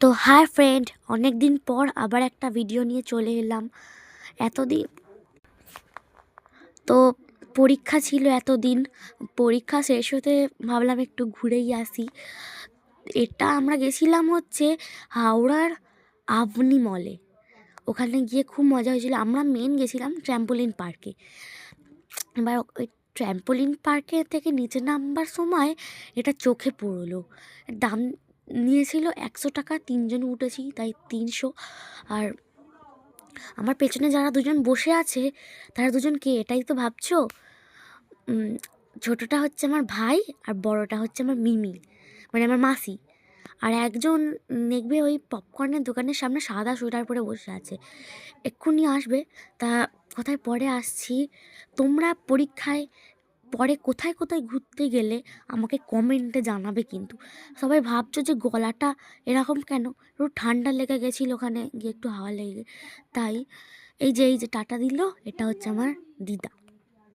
তো hi friend, অনেক দিন পর আবার একটা ভিডিও নিয়ে চলে এলাম। এতদিন তো পরীক্ষা ছিল, এতদিন পরীক্ষা শেষ হতে ভাবলাম একটু ঘুরেই আসি। এটা আমরা গেছিলাম হচ্ছে হাওড়ার আভনি মলে। ওখানে গিয়ে খুব মজা হয়েছিল। আমরা মেন গেছিলাম ট্র্যাম্পোলিন পার্কে। এবার ওই ট্র্যাম্পোলিন পার্কে থেকে নিচে নামবার সময় এটা চোখে পড়লো। দাম নিয়েছিল 100 টাকা, তিনজন উঠেছি তাই 300। আর আমার পেছনে যারা দুজন বসে আছে তারা দুজন কে, এটাই তো ভাবছো। ছোটটা হচ্ছে আমার ভাই আর বড়টা হচ্ছে আমার মিমি, মানে আমার মাসি। আর একজন দেখবে ওই পপকর্নের দোকানের সামনে সাদা সোয়েটার পরে বসে আছে, এক্ষুনি আসবে। তা কোথায় পরে আসছি, তোমরা পরীক্ষায় পরে কোথায় কোথায় ঘুরতে গেলে আমাকে কমেন্টে জানাবে। কিন্তু সবাই ভাবছো যে গলাটা এরকম কেন, একটু ঠান্ডা লেগে গেছিলো ওখানে গিয়ে, একটু হাওয়া লেগে। তাই এই যে টাটা দিল, এটা হচ্ছে আমার দিদা।